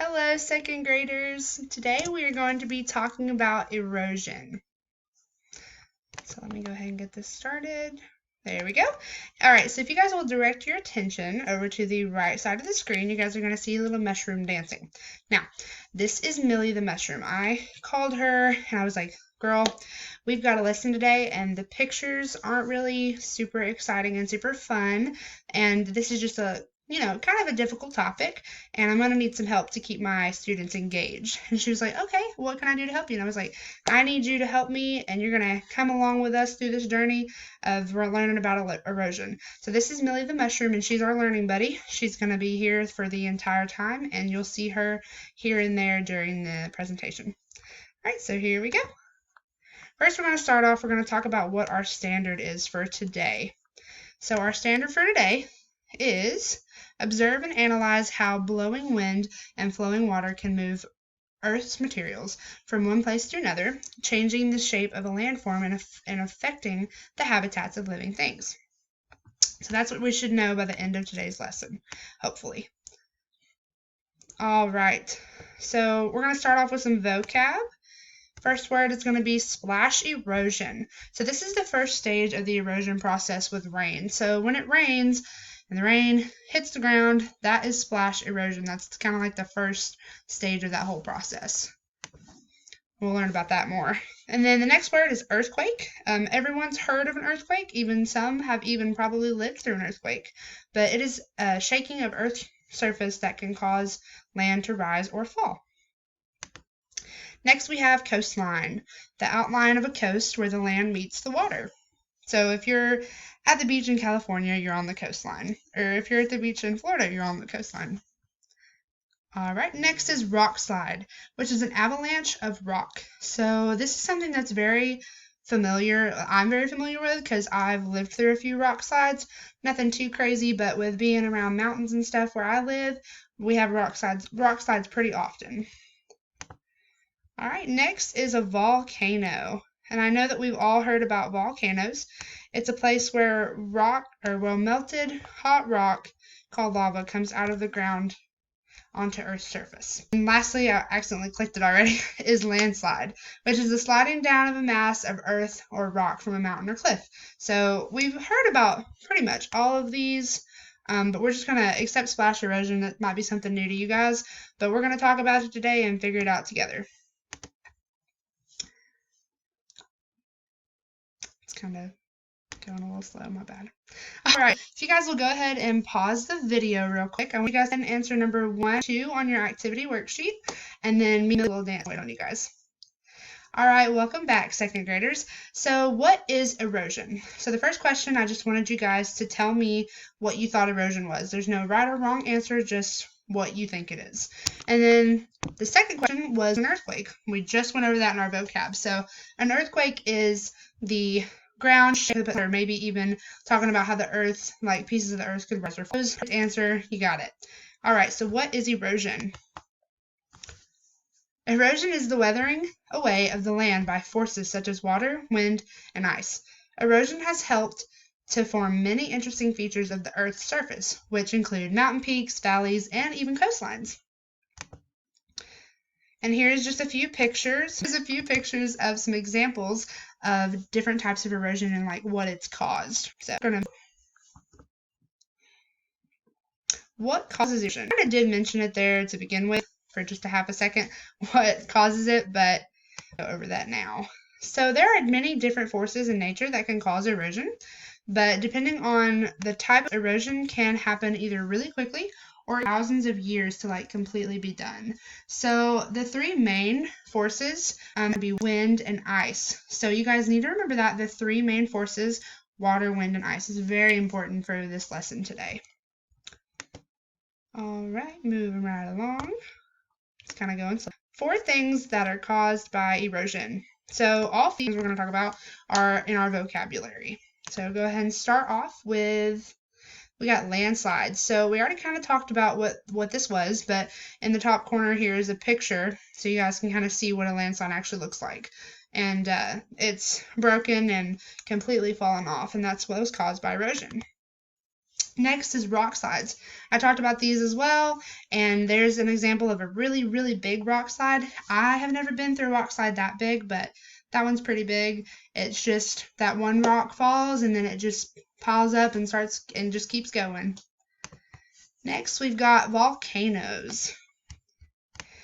Hello, second graders. Today we are going to be talking about erosion. So let me go ahead and get this started. There we go. All right, so if you guys will direct your attention over to the right side of the screen, you guys are going to see a little mushroom dancing. Now, this is Millie the mushroom. I called her and I was like, girl, we've got a lesson today and the pictures aren't really super exciting and super fun. And this is just a kind of a difficult topic, and I'm going to need some help to keep my students engaged. And she was like, okay, what can I do to help you? And I was like, I need you to help me, and you're going to come along with us through this journey of learning about erosion. So this is Millie the mushroom, and she's our learning buddy. She's going to be here for the entire time, and you'll see her here and there during the presentation. All right, so here we go. First, we're going to start off, we're going to talk about what our standard is for today. So our standard for today is observe and analyze how blowing wind and flowing water can move Earth's materials from one place to another, changing the shape of a landform and affecting the habitats of living things. So that's what we should know by the end of today's lesson, hopefully. All right, so we're going to start off with some vocab. First word is going to be splash erosion. So this is the first stage of the erosion process with rain. So when it rains and the rain hits the ground, that is splash erosion. That's kind of like the first stage of that whole process. We'll learn about that more. And then the next word is earthquake. Everyone's heard of an earthquake. Even some have even probably lived through an earthquake. But it is a shaking of Earth's surface that can cause land to rise or fall. Next we have coastline, the outline of a coast where the land meets the water. So if you're at the beach in California, you're on the coastline. Or if you're at the beach in Florida, you're on the coastline. All right, next is rock slide, which is an avalanche of rock. So this is something that's very familiar. I'm very familiar with because I've lived through a few rock slides. Nothing too crazy, but with being around mountains and stuff where I live, we have rock slides pretty often. All right, next is a volcano. And I know that we've all heard about volcanoes. It's a place where melted hot rock called lava comes out of the ground onto Earth's surface. And lastly, I accidentally clicked it already, is landslide, which is the sliding down of a mass of earth or rock from a mountain or cliff. So we've heard about pretty much all of these, but we're just going to accept splash erosion. That might be something new to you guys, but we're going to talk about it today and figure it out together. Kind of going a little slow, my bad. All right, if you guys will go ahead and pause the video real quick, I want you guys to answer number 1, 2 on your activity worksheet, and then me will dance wait on you guys. All right, welcome back, second graders. So what is erosion? So the first question, I just wanted you guys to tell me what you thought erosion was. There's no right or wrong answer, just what you think it is. And then the second question was an earthquake. We just went over that in our vocab. So an earthquake is the ground shape, or maybe even talking about how the earth, like pieces of the earth could rise or fall. Answer, you got it. All right, so what is erosion? Erosion is the weathering away of the land by forces such as water, wind, and ice. Erosion has helped to form many interesting features of the Earth's surface, which include mountain peaks, valleys, and even coastlines. And here's just a few pictures. Here's a few pictures of some examples of different types of erosion and like what it's caused. So what causes erosion? I kind of did mention it there to begin with for just a half a second, what causes it, but I'll go over that now. So there are many different forces in nature that can cause erosion, but depending on the type of erosion can happen either really quickly or thousands of years to like completely be done. So the 3 main forces would be wind and ice. So you guys need to remember that the 3 main forces, water, wind, and ice, is very important for this lesson today. All right, moving right along. It's kind of going slow. 4 things that are caused by erosion. So all things we're going to talk about are in our vocabulary. So go ahead and start off with, we got landslides. So we already kind of talked about what this was, but in the top corner here is a picture so you guys can kind of see what a landslide actually looks like. And it's broken and completely fallen off, and that's what was caused by erosion. Next is rock slides. I talked about these as well, and there's an example of a really, really big rock slide. I have never been through a rock slide that big, but that one's pretty big. It's just that one rock falls and then it just piles up and starts and just keeps going. Next, we've got volcanoes.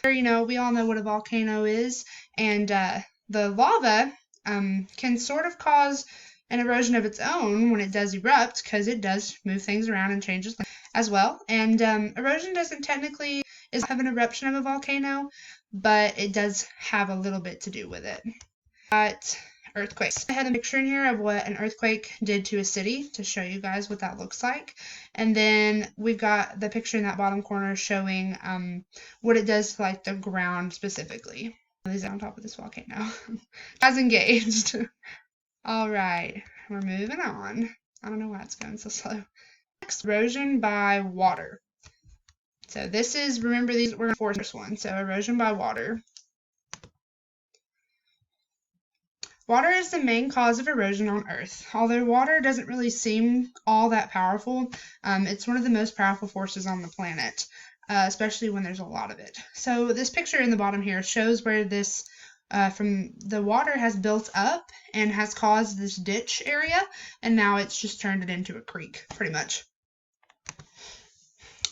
We all know what a volcano is, and the lava can sort of cause an erosion of its own when it does erupt, because it does move things around and changes as well. And erosion doesn't technically have an eruption of a volcano, but it does have a little bit to do with it. Got earthquakes. I had a picture in here of what an earthquake did to a city to show you guys what that looks like. And then we've got the picture in that bottom corner showing what it does to like the ground specifically. These on top of this volcano. As engaged. All right, we're moving on. I don't know why it's going so slow. Next, erosion by water. So this is, remember these, we're going to this one. So erosion by water. Water is the main cause of erosion on Earth. Although water doesn't really seem all that powerful, it's one of the most powerful forces on the planet, especially when there's a lot of it. So this picture in the bottom here shows where this from the water has built up and has caused this ditch area, and now it's just turned it into a creek, pretty much.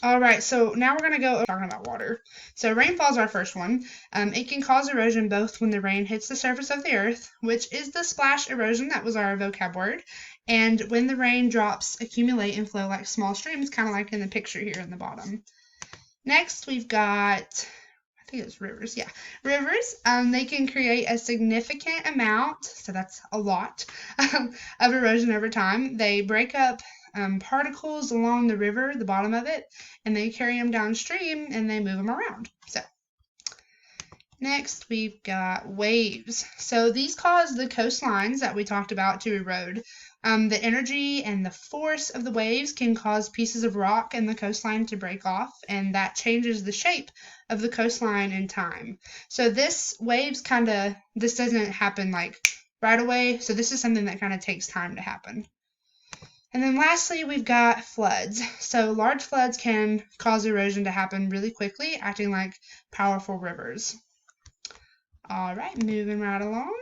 All right, so now we're going to go talking about water. So rainfall is our first one. It can cause erosion both when the rain hits the surface of the earth, which is the splash erosion, that was our vocab word, and when the rain drops accumulate and flow like small streams, kind of like in the picture here in the bottom. Next, we've got, I think it's rivers. Yeah, rivers. They can create a significant amount, so that's a lot, of erosion over time. They break up particles along the river, the bottom of it, and they carry them downstream and they move them around. So next we've got waves. So these cause the coastlines that we talked about to erode. The energy and the force of the waves can cause pieces of rock in the coastline to break off, and that changes the shape of the coastline in time. So this doesn't happen like right away. So this is something that kind of takes time to happen. And then lastly, we've got floods. So large floods can cause erosion to happen really quickly, acting like powerful rivers. All right, moving right along.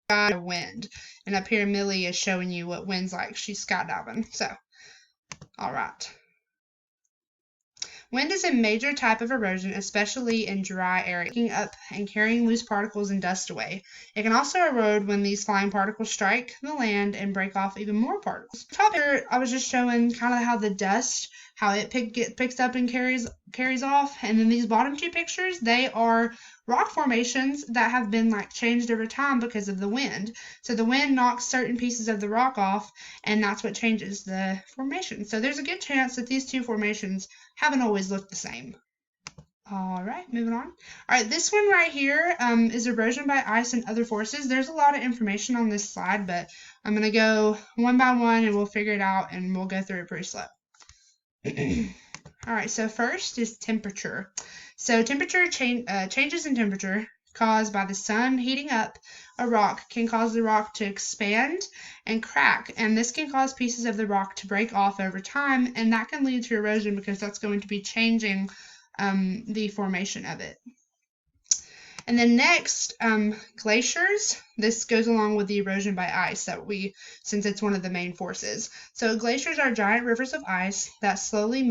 Got wind. And up here, Millie is showing you what wind's like. She's skydiving. So, all right. Wind is a major type of erosion, especially in dry areas, picking up and carrying loose particles and dust away. It can also erode when these flying particles strike the land and break off even more particles. Top here, I was just showing kind of how the dust, how it picks up and carries off. And then these bottom two pictures, they are rock formations that have been like changed over time because of the wind. So the wind knocks certain pieces of the rock off, and that's what changes the formation. So there's a good chance that these two formations haven't always looked the same. All right, moving on. All right, this one right here is erosion by ice and other forces. There's a lot of information on this slide, but I'm going to go one by one and we'll figure it out and we'll go through it pretty slow. All right, so first is temperature. So changes in temperature caused by the sun heating up a rock can cause the rock to expand and crack, and this can cause pieces of the rock to break off over time, and that can lead to erosion because that's going to be changing the formation of it. And then next, glaciers. This goes along with the erosion by ice since it's one of the main forces. So glaciers are giant rivers of ice that slowly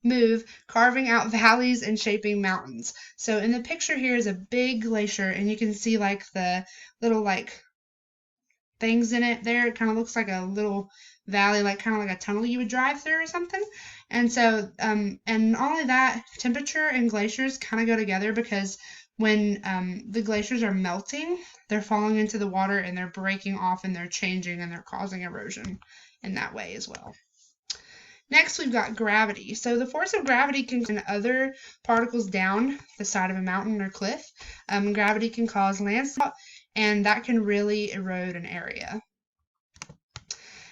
move, carving out valleys and shaping mountains. So in the picture here is a big glacier, and you can see like the little like things in it there. It kind of looks like a little valley, like kind of like a tunnel you would drive through or something. And so, and not only that, temperature and glaciers kind of go together because when the glaciers are melting, they're falling into the water and they're breaking off and they're changing and they're causing erosion in that way as well. Next, we've got gravity. So the force of gravity can send other particles down the side of a mountain or cliff. Gravity can cause landslides, and that can really erode an area.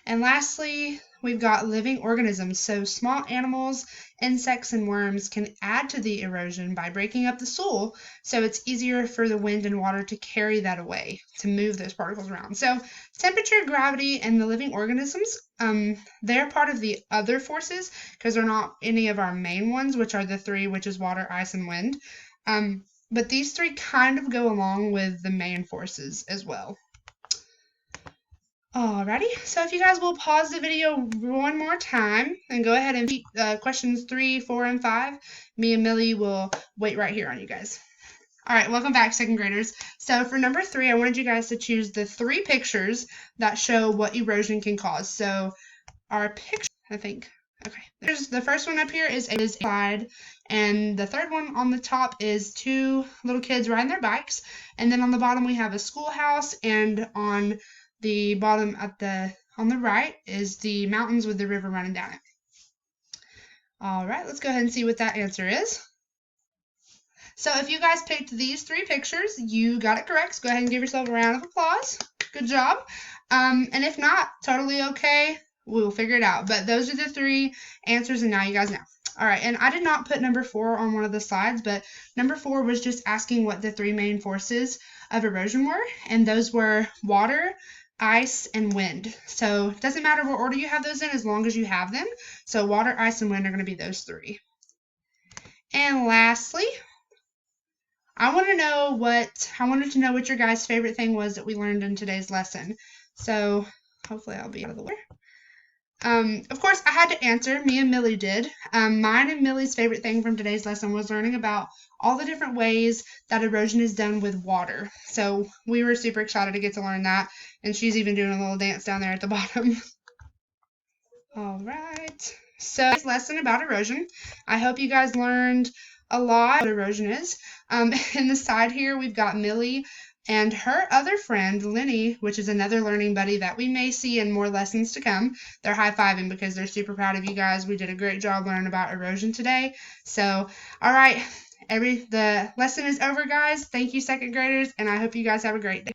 And lastly, we've got living organisms. So small animals, insects, and worms can add to the erosion by breaking up the soil, so it's easier for the wind and water to carry that away, to move those particles around. So temperature, gravity, and the living organisms, they're part of the other forces because they're not any of our main ones, which are the three, which is water, ice, and wind. But these three kind of go along with the main forces as well. Alrighty, so if you guys will pause the video one more time and go ahead and repeat questions 3, 4, and 5, me and Millie will wait right here on you guys. Alright, welcome back, second graders. So for number 3, I wanted you guys to choose the 3 pictures that show what erosion can cause. So our picture, I think. Okay, there's the first one up here is a slide, and the third one on the top is 2 little kids riding their bikes, and then on the bottom we have a schoolhouse, and on the bottom on the right is the mountains with the river running down it. All right, let's go ahead and see what that answer is. So if you guys picked these 3 pictures, you got it correct. So go ahead and give yourself a round of applause. Good job. And if not, totally okay. We'll figure it out. But those are the 3 answers, and now you guys know. All right, and I did not put number 4 on one of the slides, but number 4 was just asking what the 3 main forces of erosion were, and those were water, ice, and wind. So it doesn't matter what order you have those in as long as you have them. So water, ice, and wind are going to be those 3. And lastly, I wanted to know what your guys' favorite thing was that we learned in today's lesson. So hopefully I'll be out of the way. Of course, I had to answer. Me and Millie did. Mine and Millie's favorite thing from today's lesson was learning about all the different ways that erosion is done with water. So we were super excited to get to learn that, and she's even doing a little dance down there at the bottom. All right. So today's lesson about erosion. I hope you guys learned a lot what erosion is. In the side here, we've got Millie and her other friend, Lenny, which is another learning buddy that we may see in more lessons to come. They're high-fiving because they're super proud of you guys. We did a great job learning about erosion today. So, all right, the lesson is over, guys. Thank you, second graders, and I hope you guys have a great day.